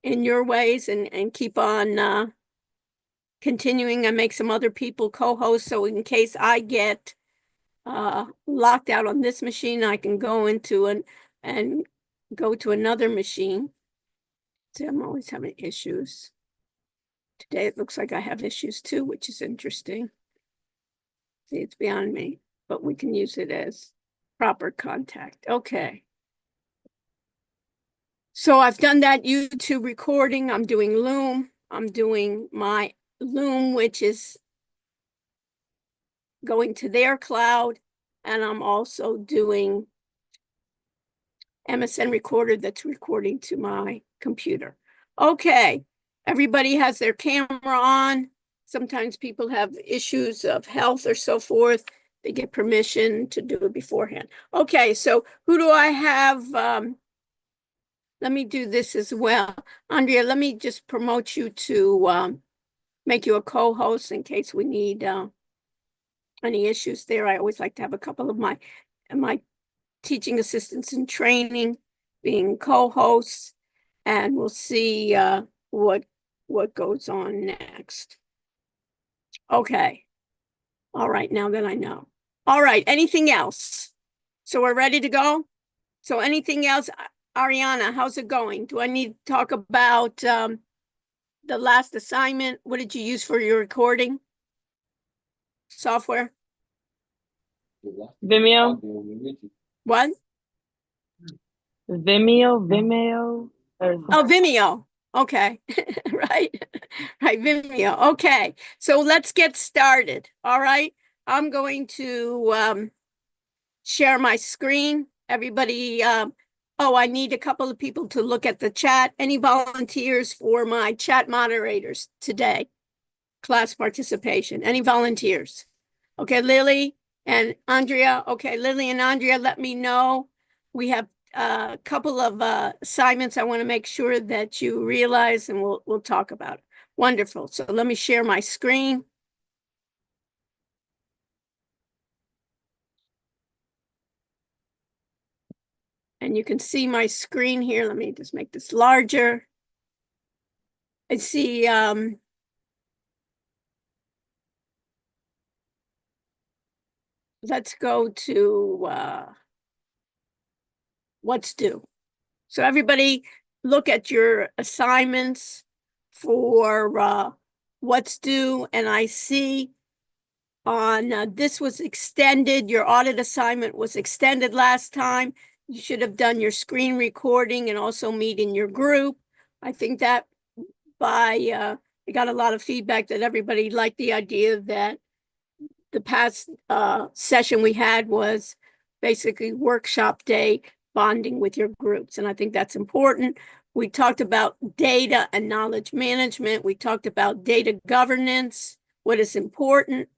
in your ways and keep on continuing and make some other people co-host. So in case I get locked out on this machine, I can go into and go to another machine. See, I'm always having issues. Today it looks like I have issues too, which is interesting. See, it's beyond me, but we can use it as proper contact. Okay. So I've done that YouTube recording. I'm doing Loom. I'm doing my Loom, which is going to their cloud. And I'm also doing MSN Recorder that's recording to my computer. Okay, everybody has their camera on. Sometimes people have issues of health or so forth. They get permission to do it beforehand. Okay, so who do I have? Let me do this as well. Andrea, let me just promote you to make you a co-host in case we need any issues there. I always like to have a couple of my teaching assistants in training being co-hosts, and we'll see what goes on next. Okay. All right, now that I know. All right, anything else? So we're ready to go? So anything else? Ariana, how's it going? Do I need to talk about the last assignment? What did you use for your recording software? Vimeo. What? Vimeo. Oh, Vimeo. Okay. Right. Right. Vimeo. Okay. So let's get started. All right. I'm going to share my screen. Everybody, oh, I need a couple of people to look at the chat. Any volunteers for my chat moderators today? Class participation. Any volunteers? Okay, Lily and Andrea. Okay, Lily and Andrea, let me know. We have a couple of assignments I want to make sure that you realize, and we'll talk about it. Wonderful. So let me share my screen. And you can see my screen here. Let me just make this larger. I see let's go to what's due. So everybody look at your assignments for what's due. And I see on this was extended. Your audit assignment was extended last time. You should have done your screen recording and also meet in your group. I think that I got a lot of feedback that everybody liked the idea that the past session we had was basically workshop day bonding with your groups. And I think that's important. We talked about data and knowledge management. We talked about data governance, what is important.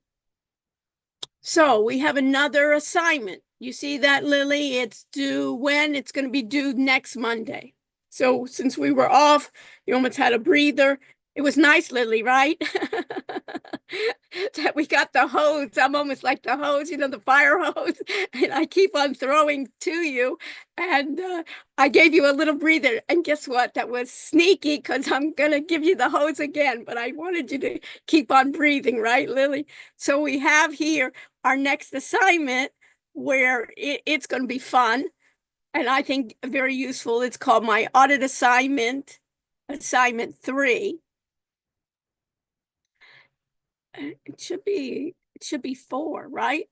So we have another assignment. You see that, Lily? It's due when? It's going to be due next Monday. So since we were off, you almost had a breather. It was nice, Lily, right? That we got the hose. I'm almost like the hose, the fire hose. And I keep on throwing to you. And I gave you a little breather. And guess what? That was sneaky because I'm going to give you the hose again. But I wanted you to keep on breathing, right, Lily? So we have here our next assignment where it's going to be fun. And I think very useful. It's called my audit assignment, assignment 3. It should be 4, right?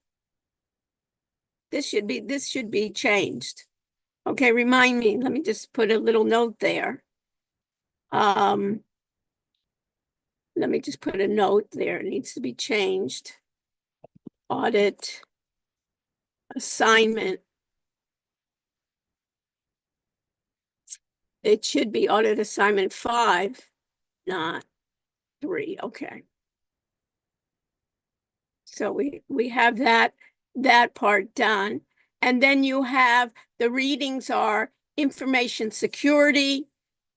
This should be changed. Okay, remind me. Let me just put a little note there. Let me just put a note there. It needs to be changed. Audit assignment. It should be audit assignment 5, not 3. Okay. So we have that part done. And then you have the readings are information security,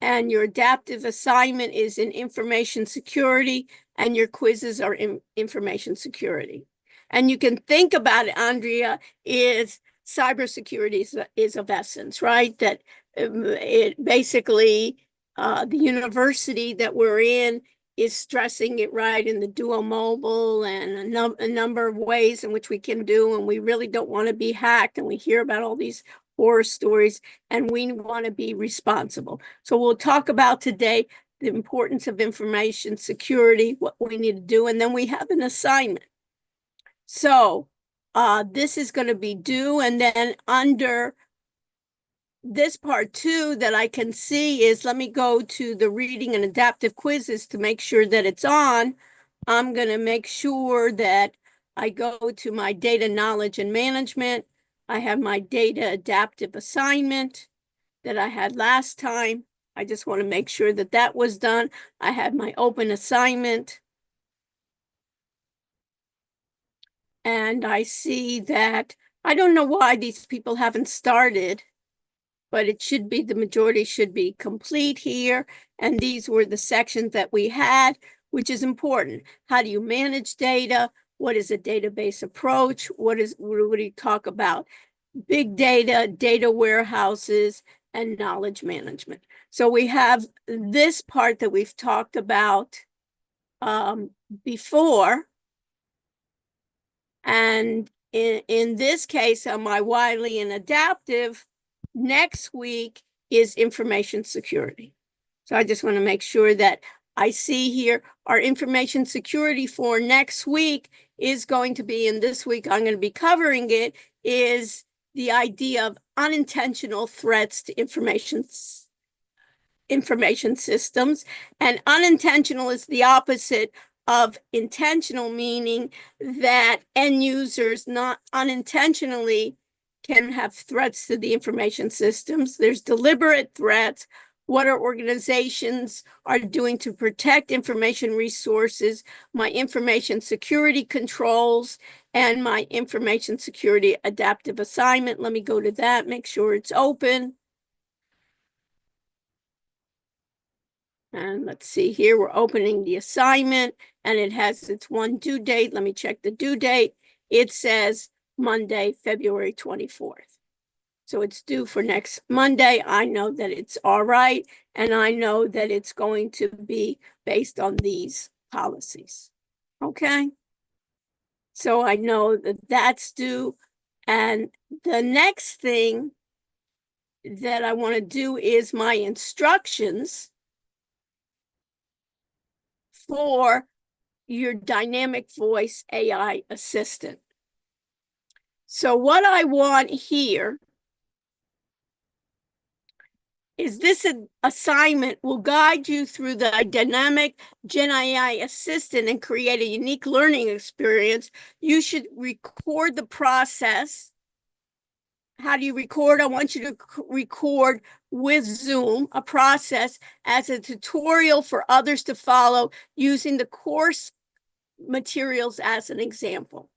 and your adaptive assignment is in information security, and your quizzes are in information security. And you can think about it, Andrea, is cybersecurity is of essence, right? That it basically the university that we're in is stressing it right in the Duo Mobile and a number of ways in which we can do, and we really don't want to be hacked, and we hear about all these horror stories, and we want to be responsible. So we'll talk about today the importance of information security, what we need to do, and then we have an assignment. So this is going to be due, and then under this part two that I can see is, let me go to the reading and adaptive quizzes to make sure that it's on. I'm going to make sure that I go to my data knowledge and management. I have my data adaptive assignment that I had last time. I just want to make sure that that was done. I had my open assignment. And I see that, I don't know why these people haven't started, but it should be, the majority should be complete here. And these were the sections that we had, which is important. How do you manage data? What is a database approach? What do you talk about? Big data, data warehouses, and knowledge management. So we have this part that we've talked about before. And in this case, on my widely and adaptive, next week is information security. So I just want to make sure that I see here our information security for next week is going to be, and this week I'm going to be covering it, is the idea of unintentional threats to information systems. And unintentional is the opposite of intentional, meaning that end users not unintentionally can have threats to the information systems. There's deliberate threats. What our organizations are doing to protect information resources, my information security controls, and my information security adaptive assignment. Let me go to that, make sure it's open. And let's see here, we're opening the assignment and it has its one due date. Let me check the due date. It says Monday, February 24th. So it's due for next Monday. I know that it's all right. And I know that it's going to be based on these policies. Okay. So I know that that's due. And the next thing that I want to do is my instructions for your dynamic voice AI assistant. So what I want here is this assignment will guide you through the dynamic Gen AI assistant and create a unique learning experience. You should record the process. How do you record? I want you to record with Zoom a process as a tutorial for others to follow using the course materials as an example.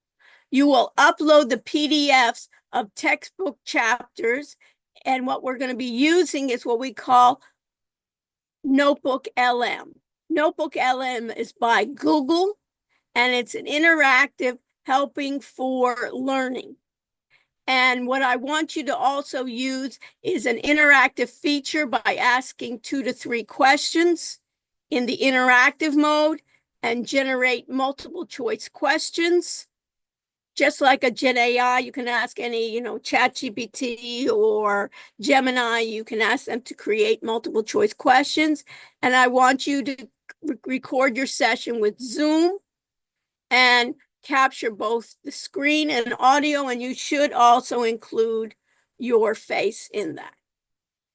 You will upload the PDFs of textbook chapters, and what we're going to be using is what we call Notebook LM. Notebook LM is by Google, and it's an interactive helping for learning. And what I want you to also use is an interactive feature by asking 2 to 3 questions in the interactive mode and generate multiple choice questions. Just like a Gen AI, you can ask any, ChatGPT or Gemini, you can ask them to create multiple choice questions. And I want you to record your session with Zoom and capture both the screen and audio, and you should also include your face in that.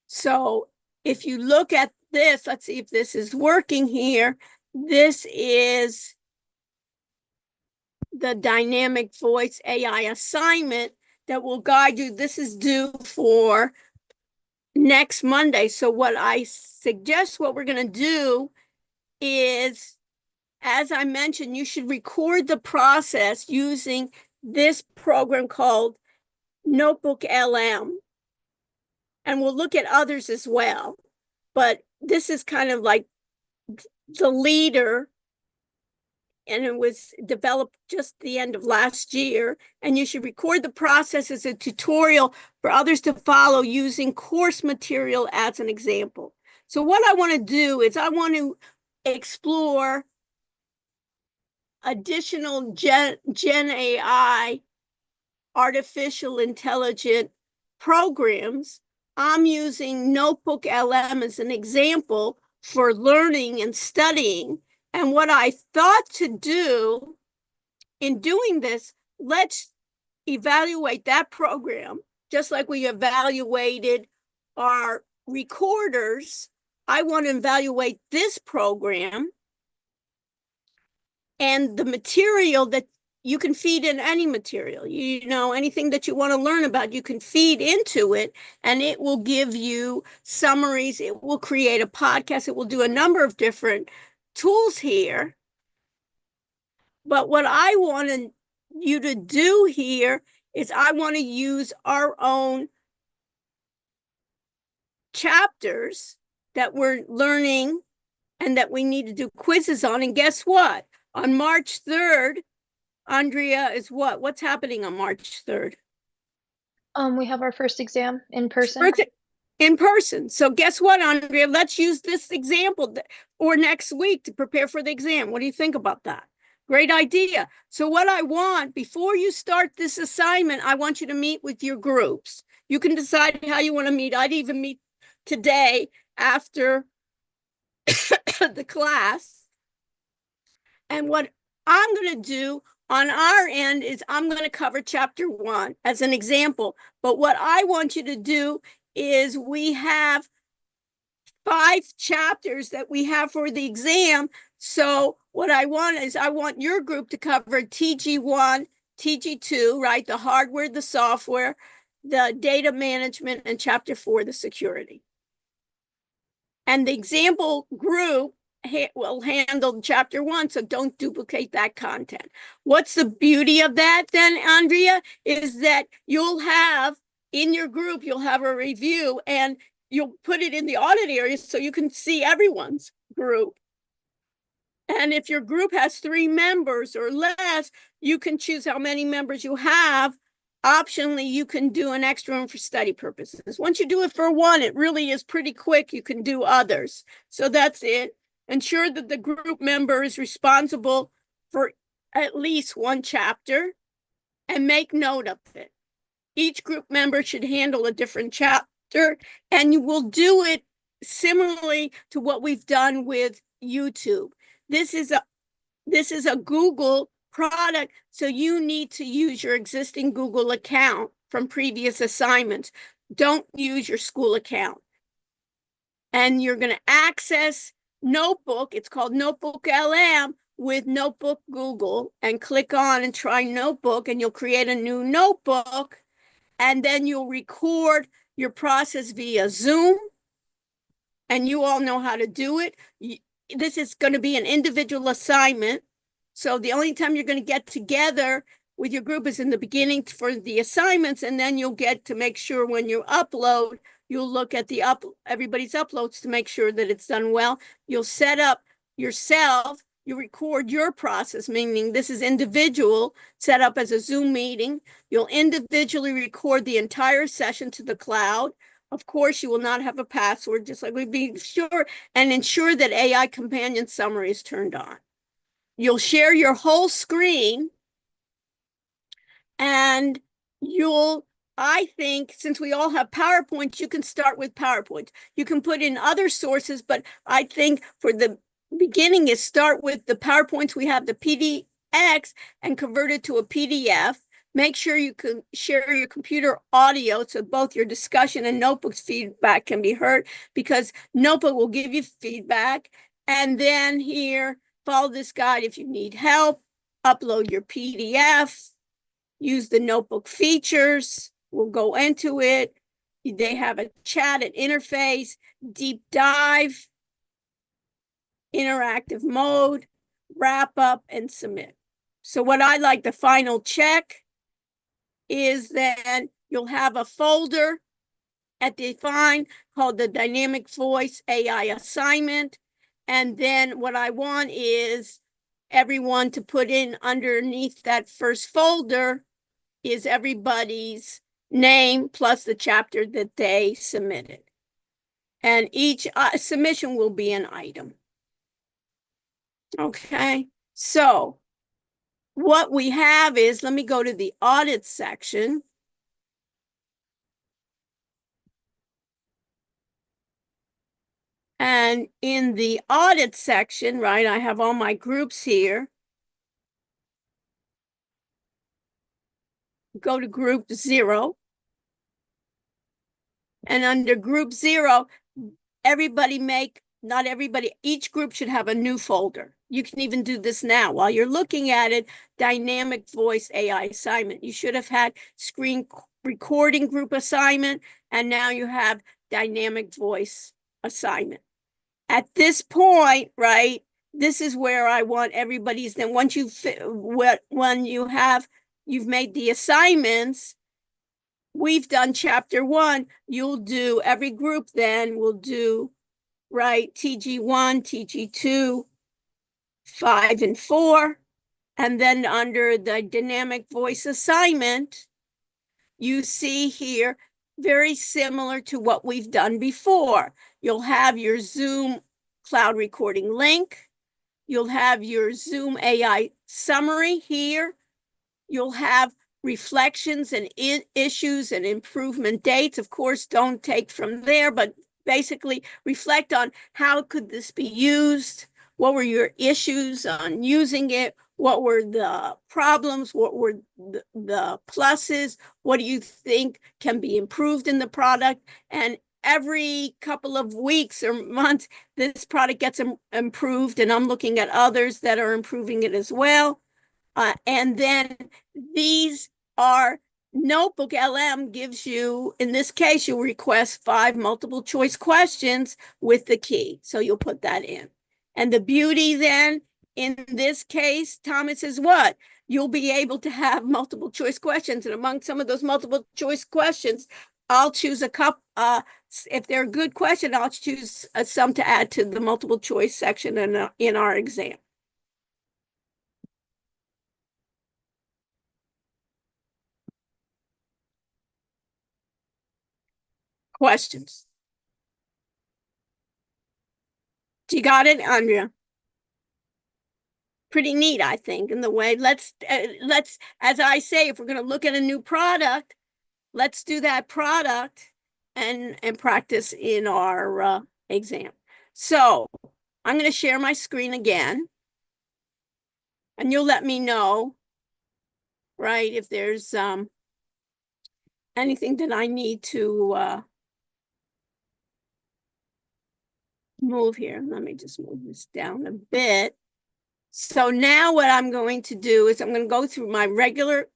So if you look at this, let's see if this is working here. This is the dynamic voice AI assignment that will guide you. This is due for next Monday. So what I suggest, what we're going to do is, as I mentioned, you should record the process using this program called Notebook LM. And we'll look at others as well. But this is kind of like the leader, and it was developed just the end of last year. And you should record the process as a tutorial for others to follow using course material as an example. So what I want to do is I want to explore additional Gen AI artificial intelligent programs. I'm using Notebook LM as an example for learning and studying. And what I thought to do in doing this, let's evaluate that program just like we evaluated our recorders. I want to evaluate this program and the material that you can feed in any material, anything that you want to learn about, you can feed into it and it will give you summaries. It will create a podcast. It will do a number of different tools here. But what I want you to do here is I want to use our own chapters that we're learning and that we need to do quizzes on. And guess what? On March 3rd, Andrea, is what? What's happening on March 3rd? We have our first exam in person. In person. So guess what, Andrea? Let's use this example or next week to prepare for the exam. What do you think about that? Great idea. So what I want, before you start this assignment, I want you to meet with your groups. You can decide how you want to meet. I'd even meet today after the class. And what I'm going to do on our end is I'm going to cover chapter 1 as an example. But what I want you to do is we have 5 chapters that we have for the exam. So what I want is I want your group to cover TG1, TG2, right? The hardware, the software, the data management, and chapter 4, the security. And the example group will handle chapter 1, so don't duplicate that content. What's the beauty of that then, Andrea, is that you'll have in your group, you'll have a review and you'll put it in the audit area so you can see everyone's group. And if your group has 3 members or less, you can choose how many members you have. Optionally, you can do an extra one for study purposes. Once you do it for 1, it really is pretty quick. You can do others. So that's it. Ensure that the group member is responsible for at least 1 chapter and make note of it. Each group member should handle a different chapter, and you will do it similarly to what we've done with YouTube. This is a Google product, so you need to use your existing Google account from previous assignments. Don't use your school account. And you're going to access Notebook. It's called Notebook LM with Notebook Google, and click on and try Notebook, and you'll create a new notebook, and then you'll record your process via Zoom, and you all know how to do it. This is going to be an individual assignment. So the only time you're going to get together with your group is in the beginning for the assignments, and then you'll get to make sure when you upload, you'll look at everybody's uploads to make sure that it's done well. You'll set up yourself, you record your process, meaning this is individual, set up as a Zoom meeting. You'll individually record the entire session to the cloud. Of course, you will not have a password, just like we'd be sure, and ensure that AI companion summary is turned on. You'll share your whole screen, and I think since we all have PowerPoint, you can start with PowerPoint. You can put in other sources, but I think for the beginning is start with the PowerPoints. We have the PDX and convert it to a PDF. Make sure you can share your computer audio so both your discussion and Notebook's feedback can be heard, because Notebook will give you feedback. And then here, follow this guide if you need help. Upload your PDF. Use the Notebook features. We'll go into it. They have a chat and interface, deep dive, interactive mode, wrap up, and submit. So what I like, the final check, is then you'll have a folder at Define called the Dynamic Voice AI Assignment. And then what I want is everyone to put in underneath that first folder is everybody's name plus the chapter that they submitted. And each submission will be an item. Okay, so what we have is, let me go to the audit section. And in the audit section, right, I have all my groups here. Go to group 0. And under group 0, not everybody, each group should have a new folder. You can even do this now. While you're looking at it, dynamic voice AI assignment. You should have had screen recording group assignment, and now you have dynamic voice assignment. At this point, right, this is where I want everybody's, then once you've made the assignments, we've done chapter 1, you'll do, every group then will do, right, TG1, TG2, 5 and 4, and then under the dynamic voice assignment, you see here, very similar to what we've done before. You'll have your Zoom cloud recording link. You'll have your Zoom AI summary here. You'll have reflections and issues and improvement dates. Of course, don't take from there, but basically reflect on how could this be used? What were your issues on using it? What were the problems? What were the pluses? What do you think can be improved in the product? And every couple of weeks or months, this product gets improved, and I'm looking at others that are improving it as well. And then these are Notebook LM gives you, in this case, you'll request 5 multiple choice questions with the key. So you'll put that in. And the beauty then, in this case, Thomas, is what? You'll be able to have multiple choice questions. And among some of those multiple choice questions, I'll choose a couple. If they're a good question, I'll choose some to add to the multiple choice section in our exam. Questions? You got it, Andrea? Pretty neat, I think, in the way. Let's, as I say, if we're going to look at a new product, let's do that product and practice in our exam. So I'm going to share my screen again, and you'll let me know, right, if there's anything that I need to move here. Let me just move this down a bit. So now what I'm going to do is I'm going to go through my regular,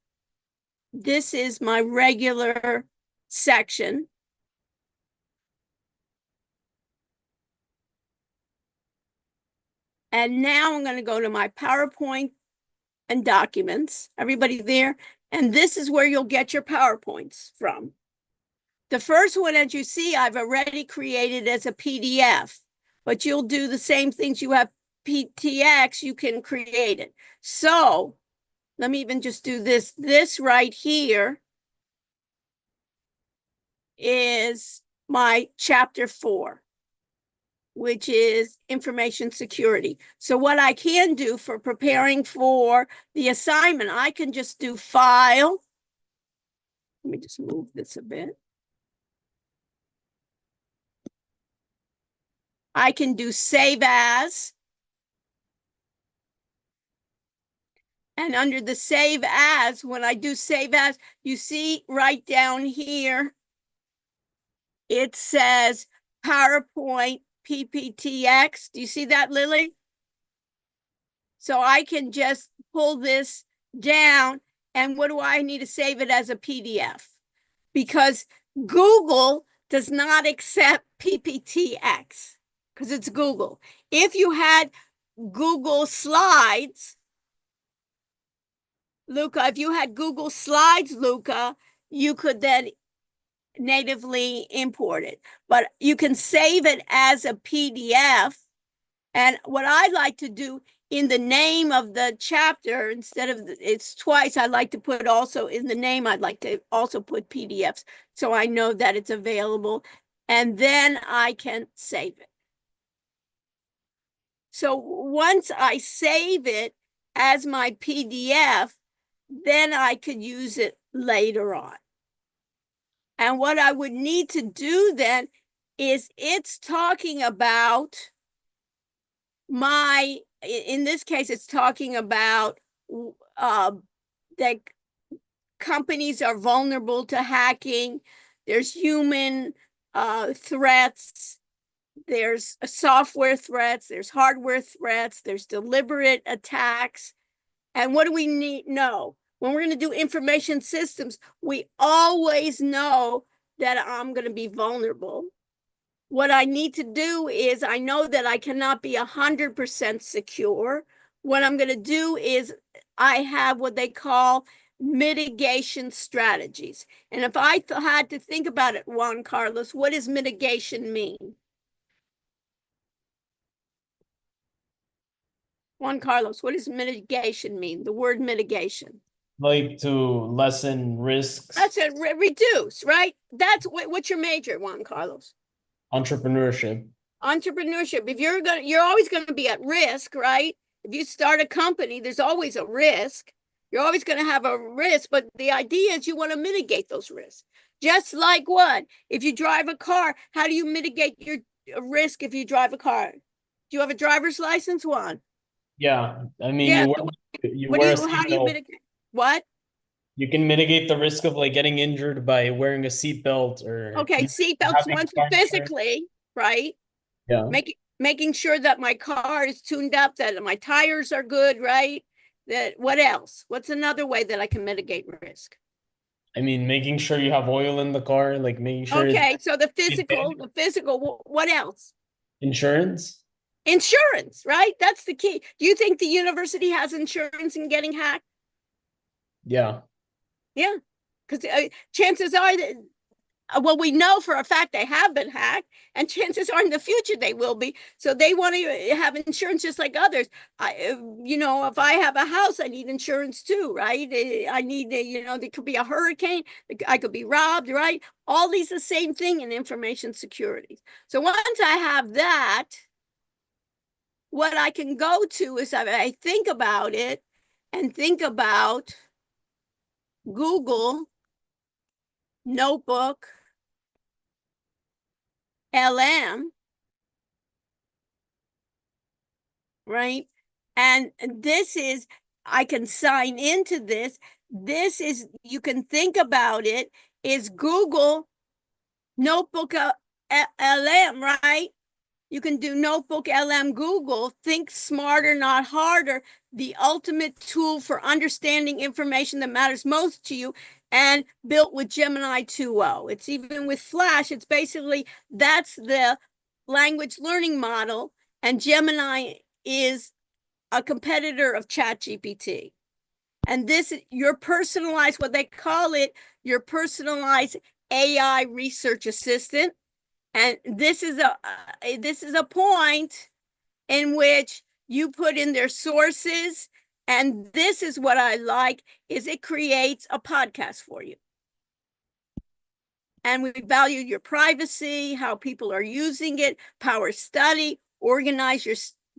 this is my regular section. And now I'm going to go to my PowerPoint and documents. Everybody there? And this is where you'll get your PowerPoints from. The first one, as you see, I've already created as a PDF, but you'll do the same things. You have PTX, you can create it. So let me even just do this. This right here is my chapter 4, which is information security. So what I can do for preparing for the assignment, I can just do file. Let me just move this a bit. I can do save as. And under the save as, when I do save as, you see right down here, it says PowerPoint PPTX. Do you see that, Lily? So I can just pull this down, and what do I need to save it as a PDF? Because Google does not accept PPTX because it's Google. If you had Google Slides, Luca, if you had Google Slides, Luca, you could then natively import it. But you can save it as a PDF. And what I like to do in the name of the chapter, instead of it's twice, I like to put also in the name, I'd like to also put PDFs so I know that it's available. and then I can save it. So once I save it as my PDF, then I could use it later on. And what I would need to do then is it's talking about in this case, it's talking about that companies are vulnerable to hacking. There's human threats. There's software threats. There's hardware threats. There's deliberate attacks. And what do we know? When we're going to do information systems, we always know that I'm going to be vulnerable. What I need to do is I know that I cannot be 100% secure. What I'm going to do is I have what they call mitigation strategies. And if I had to think about it, Juan Carlos, what does mitigation mean? Juan Carlos, what does mitigation mean? The word mitigation. Like to lessen risks. That's it, reduce, right? That's what's your major, Juan Carlos? Entrepreneurship. Entrepreneurship. If you're always going to be at risk, right? If you start a company, there's always a risk. You're always going to have a risk, but the idea is you want to mitigate those risks. Just like what? If you drive a car, how do you mitigate your risk if you drive a car? Do you have a driver's license, Juan? Yeah, I mean, Yeah. you wear a How do you seatbelt. mitigate? What? You can mitigate the risk of like getting injured by wearing a seatbelt or Okay, seatbelts once physically, right? Yeah. Making sure that my car is tuned up, that my tires are good, right? That what else? What's another way that I can mitigate risk? I mean, making sure you have oil in the car, like making sure. Okay, so the physical, what else? Insurance. Insurance, right? That's the key. Do you think the university has insurance in getting hacked? Yeah. Yeah, because chances are that, well, we know for a fact they have been hacked, and chances are in the future they will be. So they want to have insurance just like others. If I have a house, I need insurance too, right? I need, there could be a hurricane, I could be robbed, right? All these the same thing in information security. So once I have that, what I can go to is I think about it and think about Google Notebook LM, right? And this is, I can sign into this. This is, you can think about it, is Google Notebook LM, right? You can do Notebook LM Google, think smarter, not harder, the ultimate tool for understanding information that matters most to you, and built with Gemini 2.0. It's even with Flash, it's basically, that's the language learning model, and Gemini is a competitor of ChatGPT. And this, your personalized, what they call it, your personalized AI research assistant. And this is a point in which you put in their sources, and this is what I like, is it creates a podcast for you. And we value your privacy, how people are using it, power study, organize your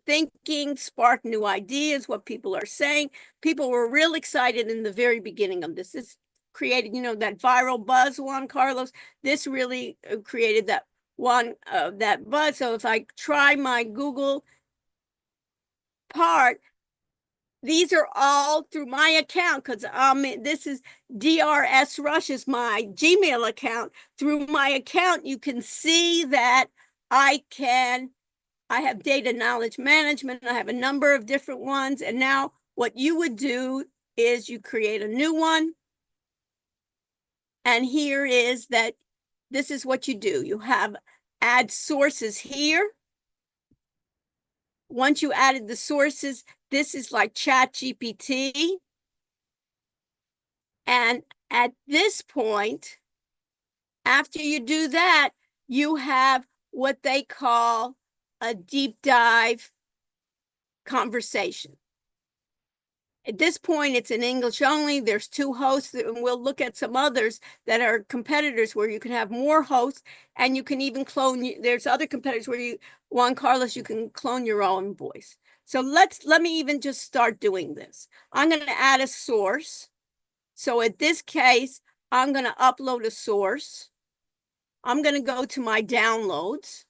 thinking, spark new ideas, what people are saying. People were real excited in the very beginning of this. This created, that viral buzz, Juan Carlos. This really created that buzz. So if I try my Google part, these are all through my account, because this is DRS Rush is my Gmail account. Through my account, you can see that I have data knowledge management. I have a number of different ones. And now what you would do is you create a new one. And here is that, this is what you do. You have add sources here. Once you added the sources, this is like ChatGPT. And at this point, after you do that, you have what they call a deep dive conversation. At this point, it's in English only. There's 2 hosts, and we'll look at some others that are competitors where you can have more hosts, and you can even clone. There's other competitors where Juan Carlos, you can clone your own voice. So let me even just start doing this. I'm going to add a source. So at this case, I'm going to upload a source. I'm going to go to my downloads.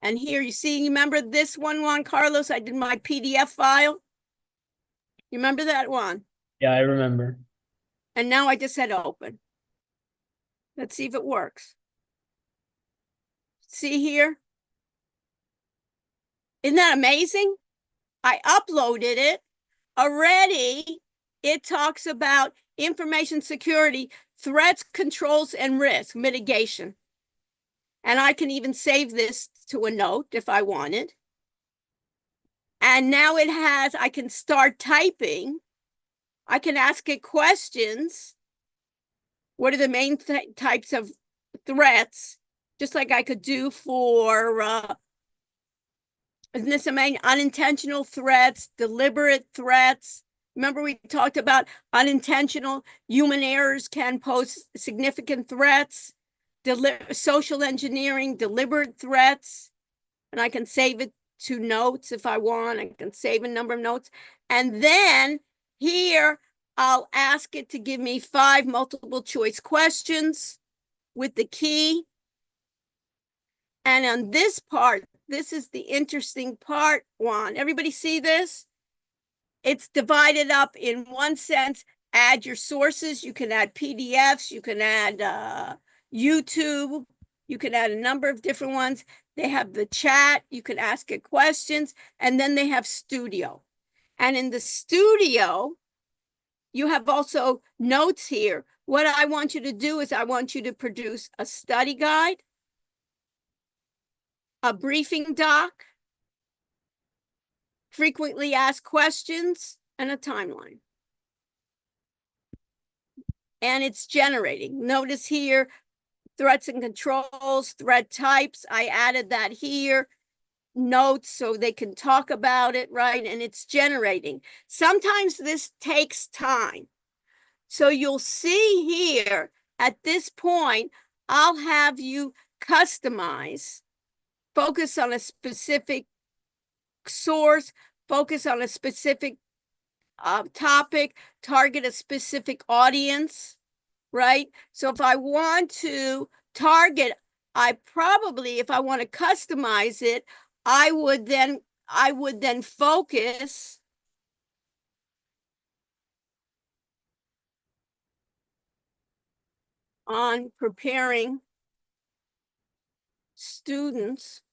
And here you see, you remember this one, Juan Carlos? I did my PDF file. You remember that one? Yeah, I remember. And now I just said open. Let's see if it works. See here? Isn't that amazing? I uploaded it already. It talks about information security, threats, controls, and risk mitigation. And I can even save this to a note if I wanted. And now it has, I can start typing. I can ask it questions. What are the main types of threats? Just like I could do for, isn't this amazing? Unintentional threats, deliberate threats. Remember we talked about unintentional human errors can pose significant threats, social engineering, deliberate threats. And I can save it to notes if I want. I can save a number of notes. And then here, I'll ask it to give me 5 multiple choice questions with the key. And on this part, this is the interesting part, Juan. Everybody see this? It's divided up in one sense. Add your sources. You can add PDFs. You can add YouTube. You can add a number of different ones. They have the chat. You can ask it questions. And then they have studio. And in the studio, you have also notes here. What I want you to do is I want you to produce a study guide, a briefing doc, frequently asked questions, and a timeline. And it's generating. Notice here, threats and controls, threat types. I added that here. Notes so they can talk about it, right? And it's generating. Sometimes this takes time. So you'll see here at this point, I'll have you customize, focus on a specific source, focus on a specific topic, target a specific audience, right? So if I want to target, I probably, if I want to customize it, I would then focus on preparing students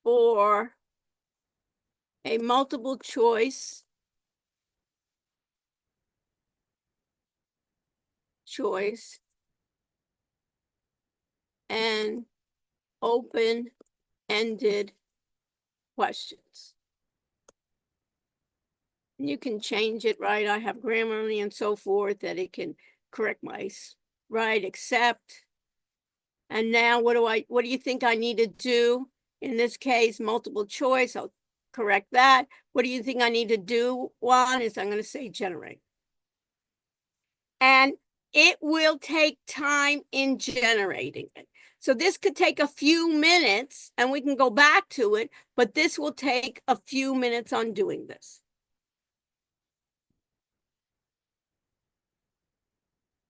for a multiple choice and open-ended questions. You can change it, right? I have Grammarly and so forth that it can correct my, right, accept. And now what do you think I need to do? In this case, multiple choice, I'll correct that. What do you think I need to do? One is I'm going to say generate. And it will take time in generating it. So this could take a few minutes and we can go back to it, but this will take a few minutes on doing this.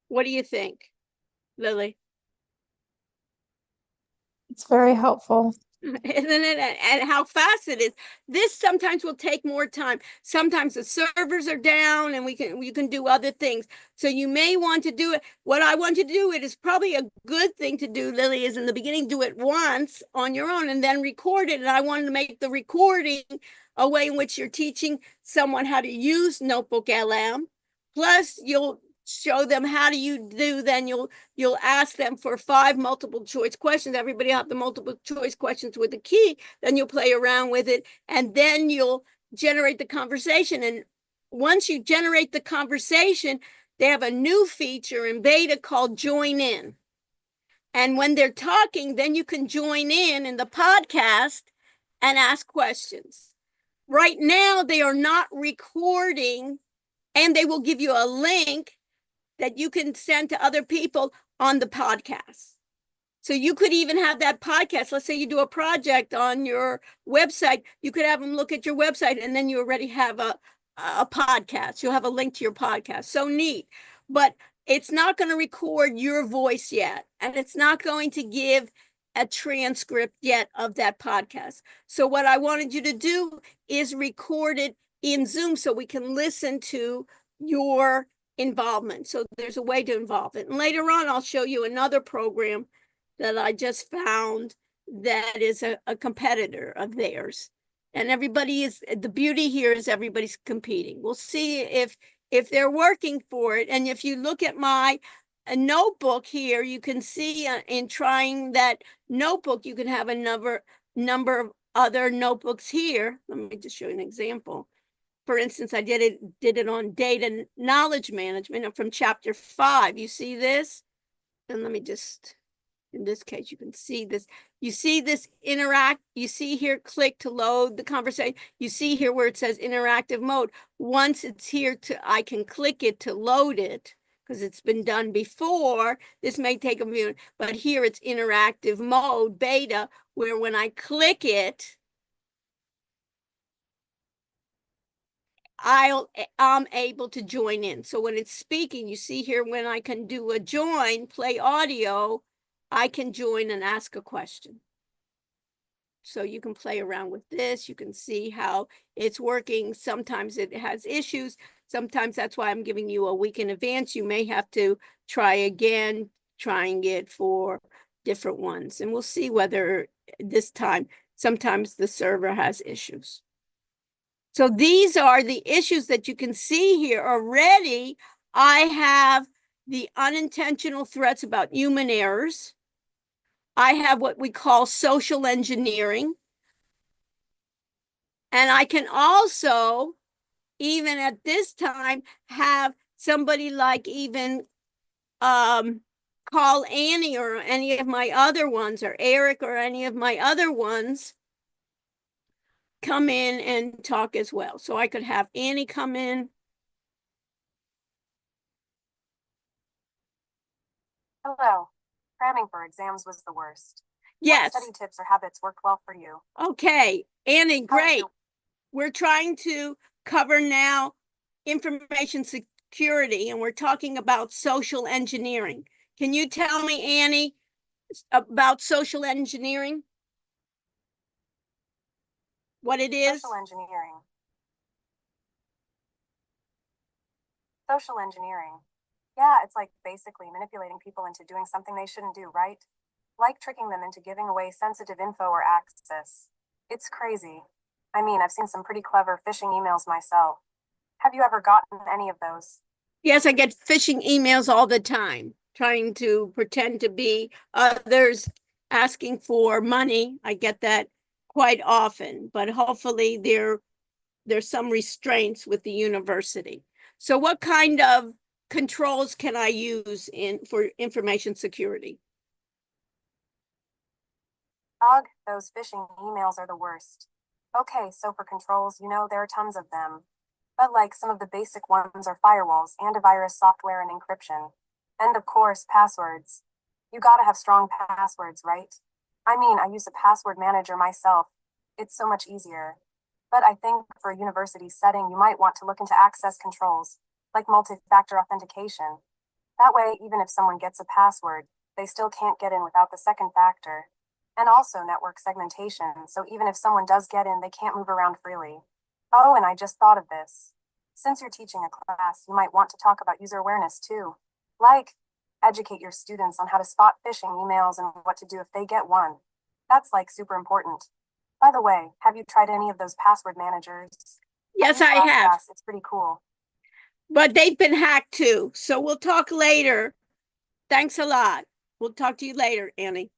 What do you think, Lily? It's very helpful. Isn't it? And how fast it is. This sometimes will take more time. Sometimes the servers are down and you can do other things. So you may want to do it. What I want you to do, it is probably a good thing to do, Lily, is in the beginning, do it once on your own and then record it. And I wanted to make the recording a way in which you're teaching someone how to use Notebook LM. Plus, you'll show them how do you do, then you'll ask them for 5 multiple choice questions. Everybody have the multiple choice questions with the key, then you'll play around with it, and then you'll generate the conversation. And once you generate the conversation, they have a new feature in beta called join in. And when they're talking, then you can join in the podcast and ask questions. right now they are not recording, and they will give you a link that you can send to other people on the podcast. So you could even have that podcast. Let's say you do a project on your website. You could have them look at your website, and then you already have a podcast. You'll have a link to your podcast. So neat. But it's not going to record your voice yet. And it's not going to give a transcript yet of that podcast. So what I wanted you to do is record it in Zoom so we can listen to your involvement. So there's a way to involve it. And later on, I'll show you another program that I just found that is a competitor of theirs. And everybody is, the beauty here is everybody's competing. We'll see if they're working for it. And if you look at my notebook here, you can see in trying that notebook, you can have a number of other notebooks here. Let me just show you an example. For instance, I did it on data knowledge management from chapter 5. You see this? And let me just, in this case, you can see this. You see this interact, you see here, click to load the conversation. You see here where it says interactive mode. Once it's here I can click it to load it because it's been done before. This may take a minute, but here it's interactive mode, beta, where when I click it, I'm able to join in. So when it's speaking, you see here when I can do a join, play audio, I can join and ask a question. So you can play around with this. You can see how it's working. Sometimes it has issues. Sometimes that's why I'm giving you a week in advance. You may have to try again, trying it for different ones. And we'll see whether this time, sometimes the server has issues. So these are the issues that you can see here already. I have the unintentional threats about human errors. I have what we call social engineering. And I can also, even at this time, have somebody like even call Annie or any of my other ones, or Eric or any of my other ones, come in and talk as well. So I could have Annie come in. Hello. Cramming for exams was the worst. Yes. What study tips or habits worked well for you? Okay, Annie, How are great. you? We're trying to cover now information security, and we're talking about social engineering. Can you tell me, Annie, about social engineering? What it is? Social engineering. Social engineering. Yeah, it's like basically manipulating people into doing something they shouldn't do, right? Like tricking them into giving away sensitive info or access. It's crazy. I mean, I've seen some pretty clever phishing emails myself. Have you ever gotten any of those? Yes, I get phishing emails all the time, trying to pretend to be others, asking for money. I get that quite often, but hopefully there's some restraints with the university. So what kind of controls can I use for information security? Dog, those phishing emails are the worst. Okay, so for controls, there are tons of them. But like some of the basic ones are firewalls, antivirus software, and encryption. And of course, passwords. You gotta have strong passwords, right? I mean, I use a password manager myself. It's so much easier. But I think for a university setting, you might want to look into access controls, like multi-factor authentication. That way, even if someone gets a password, they still can't get in without the second factor. And also network segmentation, so even if someone does get in, they can't move around freely. Oh, and I just thought of this. Since you're teaching a class, you might want to talk about user awareness too. Like, educate your students on how to spot phishing emails and what to do if they get one. That's like super important. By the way, have you tried any of those password managers? Yes, I have. Class, it's pretty cool. But they've been hacked too. So we'll talk later. Thanks a lot. We'll talk to you later, Annie.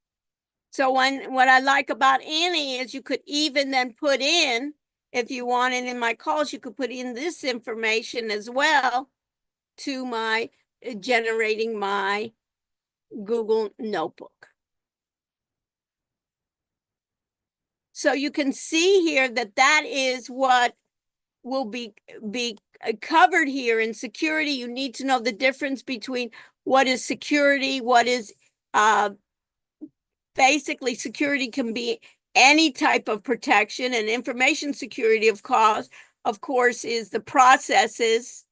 So what I like about Annie is you could even then put in, if you wanted in my calls, you could put in this information as well to my generating my Google Notebook. So you can see here that that is what will be covered here in security. You need to know the difference between what is security, what is basically security can be any type of protection, and information security, of course, is the processes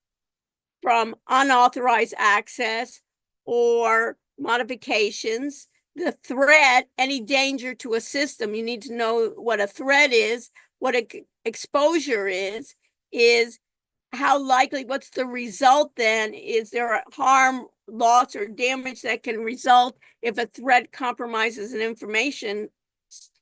from unauthorized access or modifications. The threat, any danger to a system, you need to know what a threat is, what exposure is how likely, what's the result then? Is there a harm, loss, or damage that can result if a threat compromises an information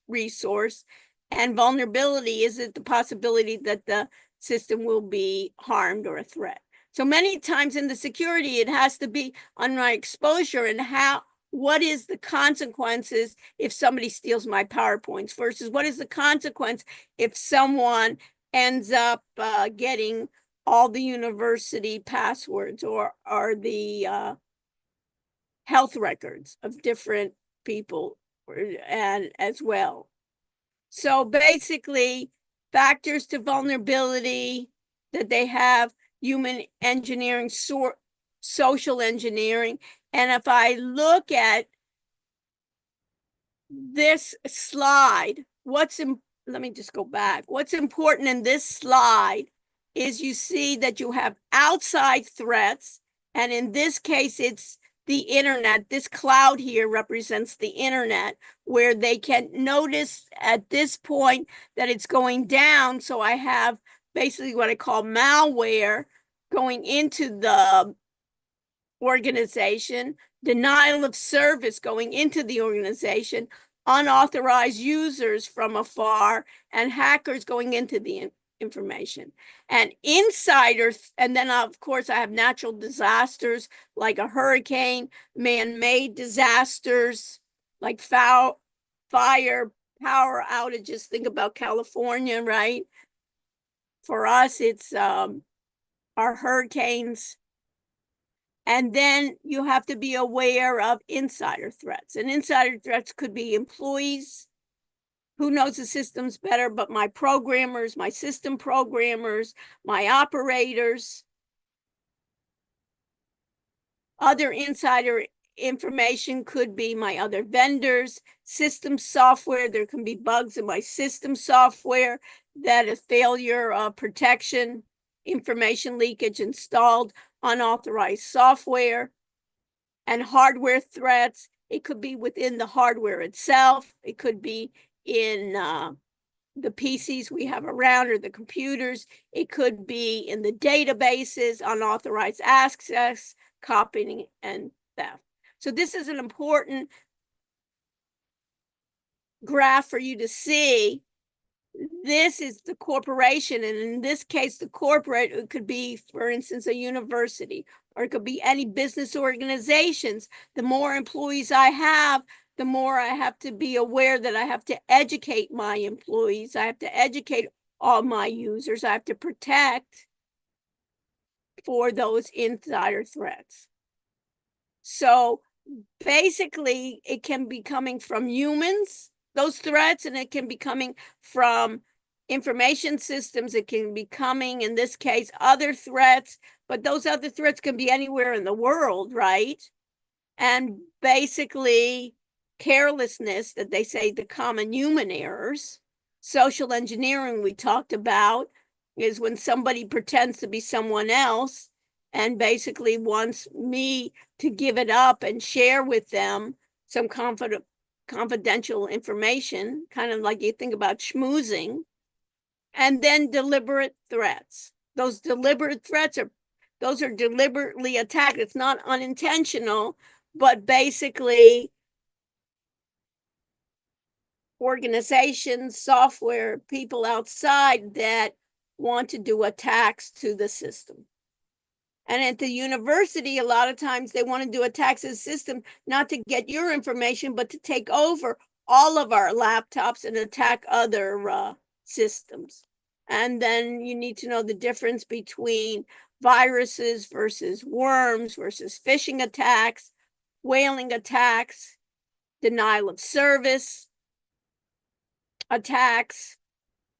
resource? And vulnerability, is it the possibility that the system will be harmed or a threat? So many times in the security, it has to be on my exposure and what is the consequences if somebody steals my PowerPoints versus what is the consequence if someone ends up getting all the university passwords or the health records of different people and as well. So basically, factors to vulnerability that they have: human engineering, social engineering. And if I look at this slide, let me just go back. What's important in this slide is you see that you have outside threats. And in this case, it's the internet. This cloud here represents the internet, where they can notice at this point that it's going down. So I have basically what I call malware going into the organization, denial of service going into the organization, unauthorized users from afar, and hackers going into the information. And insiders, and then of course I have natural disasters like a hurricane, man-made disasters like fire, power outages. Think about California, right? For us, it's our hurricanes. And then you have to be aware of insider threats. And insider threats could be employees. Who knows the systems better but my programmers, my system programmers, my operators. Other insider information could be my other vendors, system software. There can be bugs in my system software that a failure of protection, information leakage, installed unauthorized software, and hardware threats. It could be within the hardware itself. It could be in the PCs we have around or the computers. It could be in the databases, unauthorized access, copying, and theft. So this is an important graph for you to see. This is the corporation, and in this case, the corporate, it could be, for instance, a university, or it could be any business organizations. The more employees I have, the more I have to be aware that I have to educate my employees. I have to educate all my users. I have to protect for those insider threats. So basically, it can be coming from humans, those threats, and it can be coming from information systems. It can be coming, in this case, other threats, but those other threats can be anywhere in the world, right? And basically, carelessness, that they say the common human errors. Social engineering we talked about is when somebody pretends to be someone else and basically wants me to give it up and share with them some confidential information, kind of like you think about schmoozing. And then deliberate threats. Those deliberate threats are deliberately attacked. It's not unintentional, but basically organizations, software, people outside that want to do attacks to the system. And at the university, a lot of times they want to do attacks to the system, not to get your information, but to take over all of our laptops and attack other systems. And then you need to know the difference between viruses versus worms versus phishing attacks, whaling attacks, denial of service. attacks,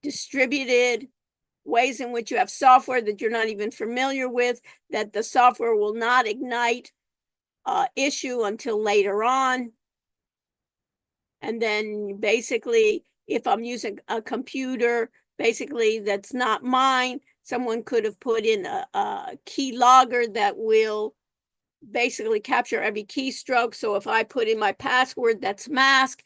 distributed ways in which you have software that you're not even familiar with, that the software will not ignite issue until later on. And then basically, if I'm using a computer, basically that's not mine, someone could have put in a key logger that will basically capture every keystroke. So if I put in my password that's mask,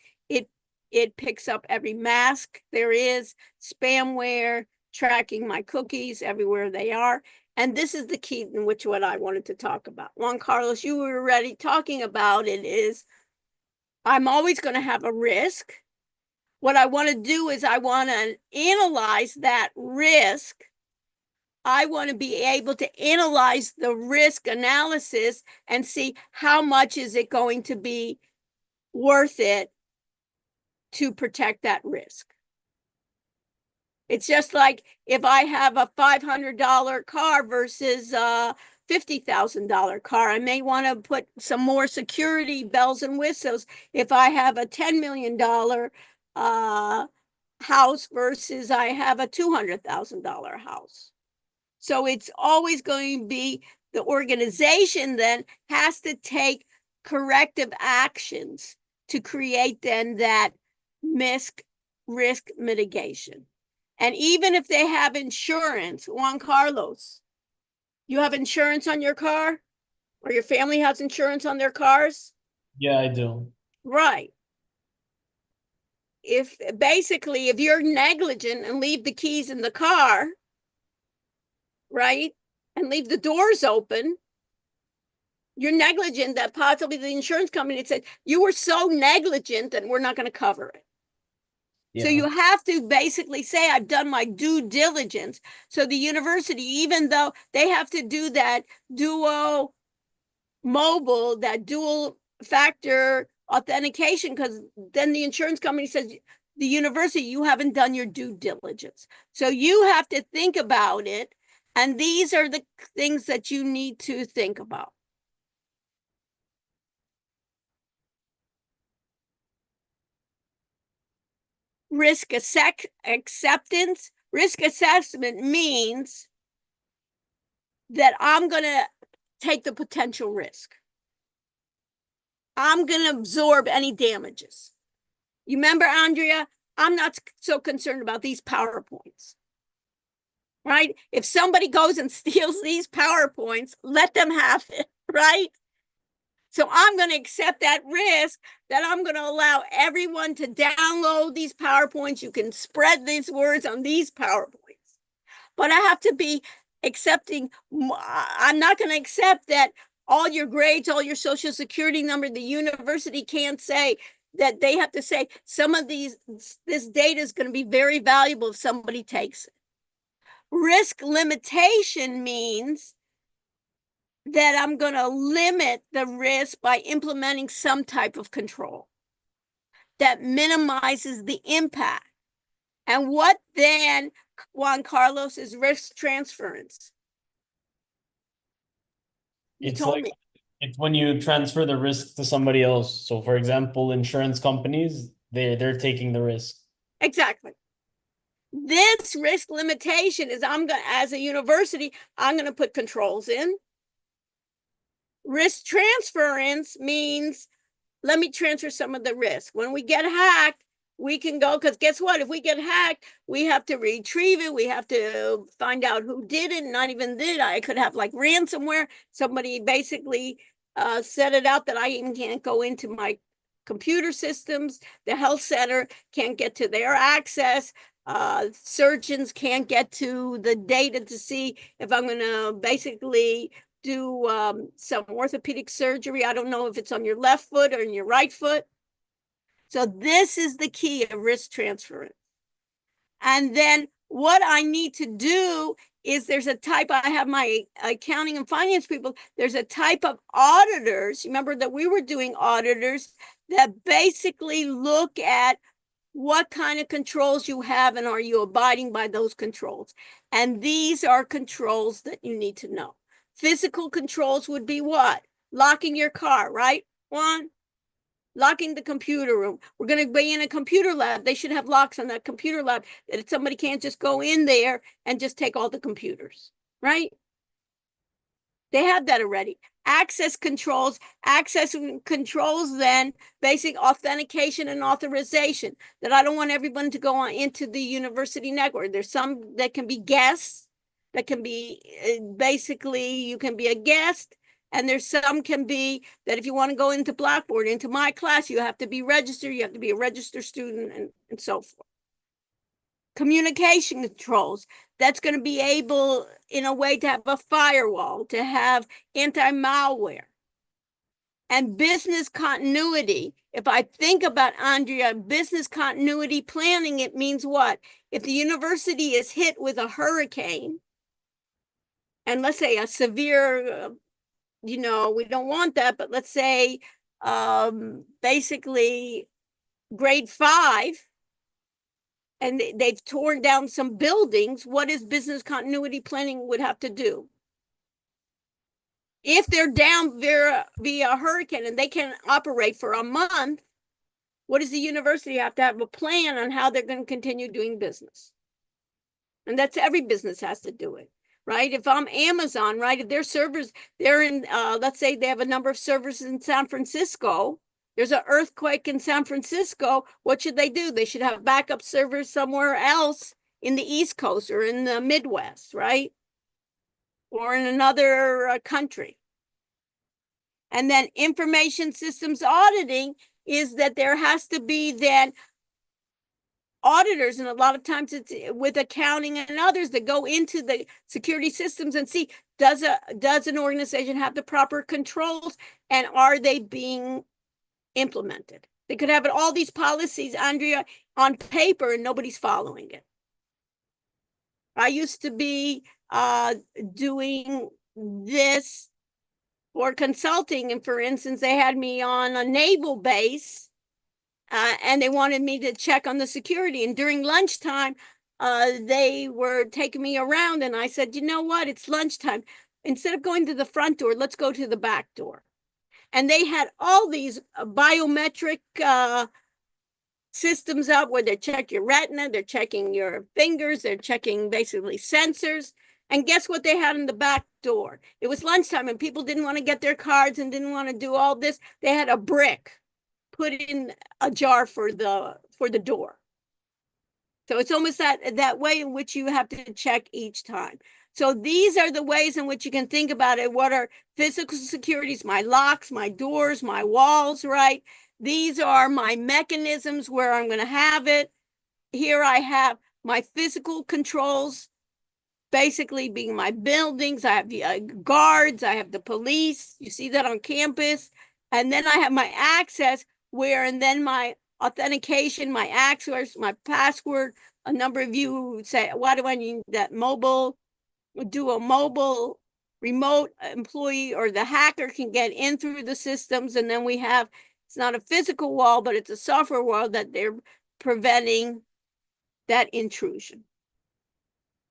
it picks up every mask there is, spamware, tracking my cookies everywhere they are. And this is the key in which what I wanted to talk about. Juan Carlos, you were already talking about it, is I'm always going to have a risk. What I want to do is I want to analyze that risk. I want to be able to analyze the risk analysis and see how much is it going to be worth it to protect that risk. It's just like if I have a $500 car versus a $50,000 car, I may want to put some more security bells and whistles. If I have a $10 million house versus I have a $200,000 house. So it's always going to be the organization then has to take corrective actions to create then that risk mitigation. And even if they have insurance, Juan Carlos, you have insurance on your car, or your family has insurance on their cars? Yeah, I do. Right. If you're negligent and leave the keys in the car, right, and leave the doors open, you're negligent that possibly the insurance company said you were so negligent that we're not going to cover it. Yeah. So you have to basically say, I've done my due diligence. So the university, even though they have to do that dual factor authentication, because then the insurance company says, the university, you haven't done your due diligence. So you have to think about it. And these are the things that you need to think about. Risk acceptance. Risk assessment means that I'm going to take the potential risk. I'm going to absorb any damages. You remember, Andrea, I'm not so concerned about these PowerPoints, right? If somebody goes and steals these PowerPoints, let them have it, right? So I'm going to accept that risk that I'm going to allow everyone to download these PowerPoints. You can spread these words on these PowerPoints. But I have to be accepting. I'm not going to accept that all your grades, all your social security number, the university can't say that. They have to say some of this data is going to be very valuable if somebody takes it. Risk limitation means that I'm going to limit the risk by implementing some type of control that minimizes the impact. And what then, Juan Carlos, is risk transference? It's when you transfer the risk to somebody else. So for example, insurance companies, they're taking the risk. Exactly. This risk limitation is as a university, I'm going to put controls in. Risk transference means let me transfer some of the risk. When we get hacked, we can go, because guess what? If we get hacked, we have to retrieve it. We have to find out who did it. Not even did. I could have like ransomware. Somebody basically set it out that I even can't go into my computer systems. The health center can't get to their access. Surgeons can't get to the data to see if I'm going to basically do some orthopedic surgery. I don't know if it's on your left foot or in your right foot. So this is the key of risk transference. And then what I need to do is there's a type, I have my accounting and finance people, there's a type of auditors. Remember that we were doing auditors that basically look at what kind of controls you have and are you abiding by those controls. And these are controls that you need to know. Physical controls would be what? Locking your car, right, Juan? locking the computer room. We're going to be in a computer lab. They should have locks on that computer lab that somebody can't just go in there and just take all the computers, right? They have that already. Access controls then basic authentication and authorization, that I don't want everyone to go on into the university network. There's some that can be guests, that can be basically you can be a guest, and there's some can be that if you want to go into Blackboard, into my class, you have to be registered, you have to be a registered student, and so forth. Communication controls, that's going to be able in a way to have a firewall, to have anti-malware. And business continuity, if I think about, Andrea, business continuity planning, it means what? If the university is hit with a hurricane, and let's say a severe, we don't want that, but let's say basically grade 5, and they've torn down some buildings, what is business continuity planning would have to do? If they're down via hurricane and they can't operate for a month, what does the university have to have a plan on how they're going to continue doing business? And that's every business has to do it, right? If I'm Amazon, right, if their servers, they're in, let's say they have a number of servers in San Francisco, there's an earthquake in San Francisco, what should they do? They should have backup servers somewhere else in the East Coast or in the Midwest, right? Or in another country. And then information systems auditing is that there has to be then auditors, and a lot of times it's with accounting and others that go into the security systems and see, does an organization have the proper controls, and are they being implemented? They could have all these policies, Andrea, on paper and nobody's following it. I used to be doing this for consulting, and for instance, they had me on a naval base and they wanted me to check on the security, and during lunchtime they were taking me around, and I said, you know what, it's lunchtime, instead of going to the front door, let's go to the back door. And they had all these biometric systems up where they check your retina, they're checking your fingers, they're checking basically sensors. And guess what they had in the back door? It was lunchtime and people didn't want to get their cards and didn't want to do all this. They had a brick put in a jar for the door. So it's almost that way in which you have to check each time. So these are the ways in which you can think about it. What are physical securities? My locks, my doors, my walls, right? These are my mechanisms where I'm going to have it. Here I have my physical controls, basically being my buildings. I have the guards, I have the police. You see that on campus. And then I have my access where, and then my authentication, my access, my password. A number of you say, why do I need that mobile? Do a mobile remote employee or the hacker can get in through the systems. And then we have, it's not a physical wall, but it's a software wall that they're preventing that intrusion.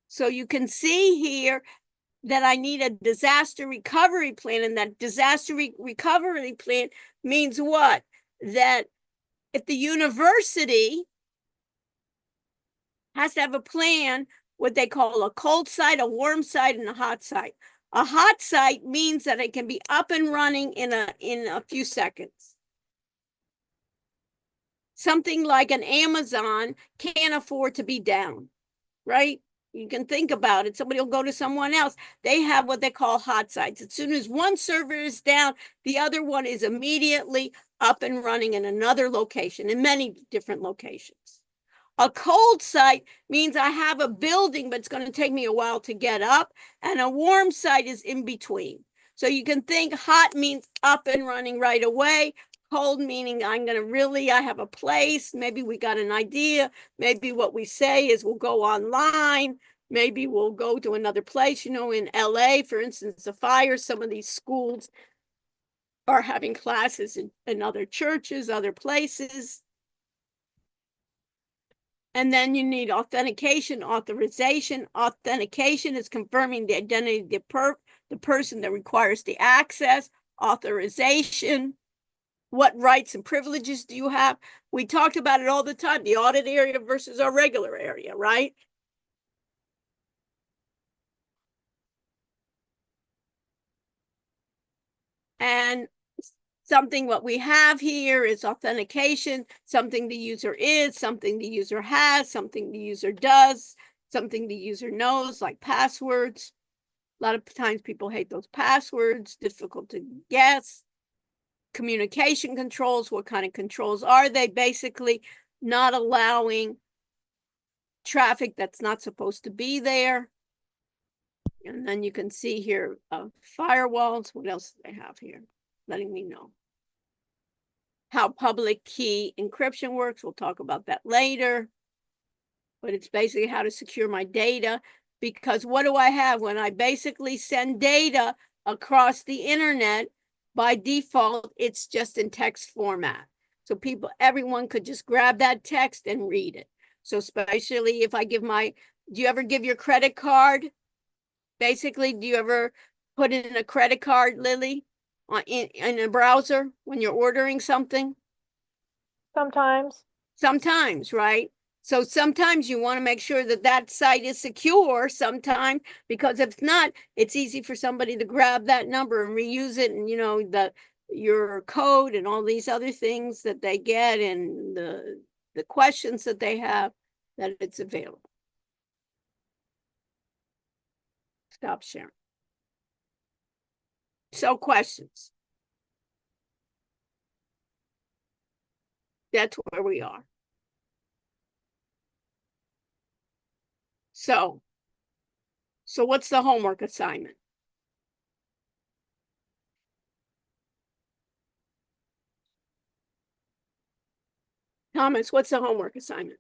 So you can see here that I need a disaster recovery plan, and that disaster recovery plan means what? That if the university has to have a plan, what they call a cold site, a warm site, and a hot site. A hot site means that it can be up and running in a few seconds. Something like an Amazon can't afford to be down, right? You can think about it. Somebody will go to someone else. They have what they call hot sites. As soon as one server is down, the other one is immediately up and running in another location, in many different locations. A cold site means I have a building, but it's going to take me a while to get up. And a warm site is in between. So you can think hot means up and running right away. Cold meaning I have a place. Maybe we got an idea. Maybe what we say is we'll go online. Maybe we'll go to another place. In LA, for instance, the fire, some of these schools are having classes in other churches, other places. And then you need authentication, authorization. Authentication is confirming the identity of the person that requires the access. Authorization what rights and privileges do you have? We talked about it all the time, the audit area versus our regular area, right? And something what we have here is authentication, something the user is, something the user has, something the user does, something the user knows, like passwords. A lot of times people hate those passwords, difficult to guess. Communication controls, what kind of controls are they? Basically, not allowing traffic that's not supposed to be there. And then you can see here firewalls. What else do they have here? Letting me know how public key encryption works. We'll talk about that later. But it's basically how to secure my data, because what do I have when I basically send data across the internet? By default, it's just in text format. So everyone could just grab that text and read it. So especially if I give do you ever give your credit card? Basically, do you ever put in a credit card, Lily, in a browser when you're ordering something? Sometimes. Sometimes, right? So sometimes you want to make sure that that site is secure sometimes, because if not, it's easy for somebody to grab that number and reuse it, and your code and all these other things that they get, and the questions that they have, that it's available. Stop sharing. So questions. That's where we are. So what's the homework assignment? Thomas, what's the homework assignment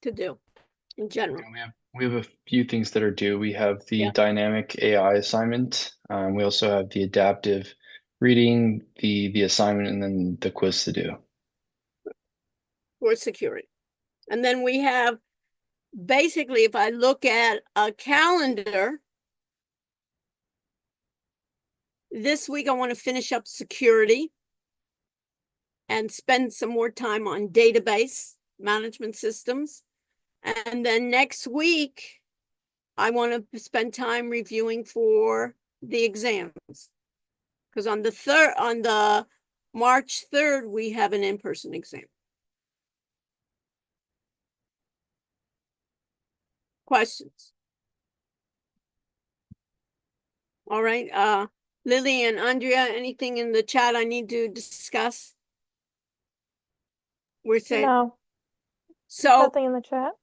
to do in general? We have a few things that are due. We have the Yeah. dynamic AI assignment. We also have the adaptive reading, the assignment, and then the quiz to do. For security. And then we have, basically, if I look at a calendar, this week I want to finish up security and spend some more time on database management systems. And then next week, I want to spend time reviewing for the exams. Because on the March 3rd, we have an in-person exam. Questions? All right, Lily and Andrea, anything in the chat I need to discuss? We're saying, No, so nothing in the chat.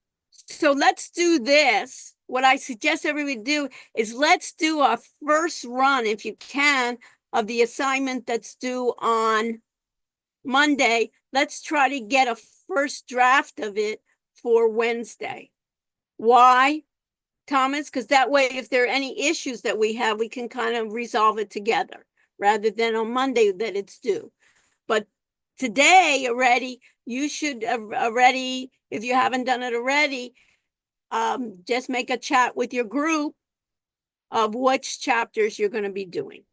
let's do this. What I suggest everybody do is let's do a first run, if you can, of the assignment that's due on Monday. Let's try to get a first draft of it for Wednesday. Why, Thomas? Because that way, if there are any issues that we have, we can kind of resolve it together rather than on Monday that it's due. But today already, you should already, if you haven't done it already, just make a chat with your group of which chapters you're going to be doing.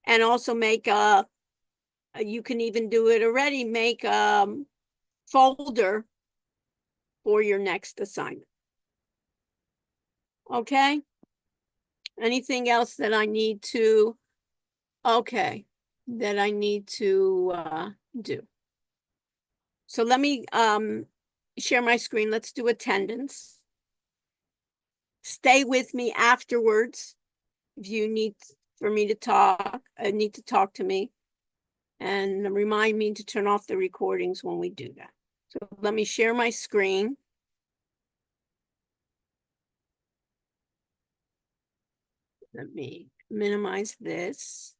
And also make you can even do it already, make a folder for your next assignment. Okay? Anything else that I need to, do? So let me share my screen. Let's do attendance. Stay with me afterwards if you need for me to talk, need to talk to me. And remind me to turn off the recordings when we do that. So let me share my screen. Let me minimize this.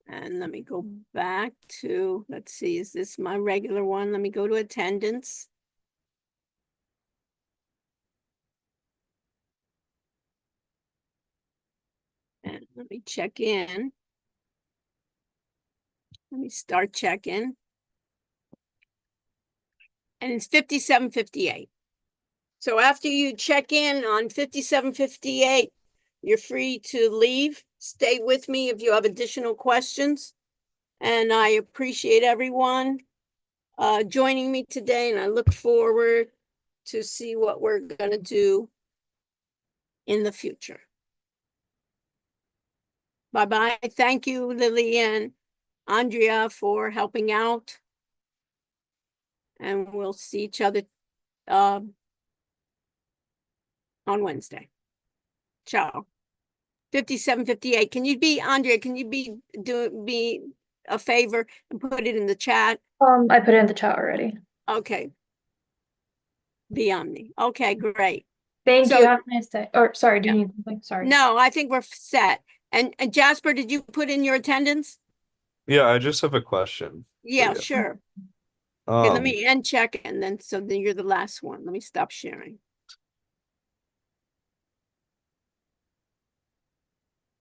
And let me go back to, let's see, is this my regular one? Let me go to attendance. And let me check in. Let me start checking. And it's 57:58. So after you check in on 57:58, you're free to leave. Stay with me if you have additional questions. And I appreciate everyone joining me today, and I look forward to see what we're gonna do in the future. Bye-bye. Thank you, Lily and Andrea, for helping out. And we'll see each other on Wednesday. Ciao. 5758. Can you be, Andrea, can you be a favor and put it in the chat? I put it in the chat already. Okay. Be on me. Okay, great. Thank So- you. Have a nice day. Or sorry, do Yeah. you need something? Sorry. No, I think we're set. And Jasper, did you put in your attendance? Yeah, I just have a question. for Yeah, you. sure. Okay, let Um, me end check and then, so then you're the last one. Let me stop sharing.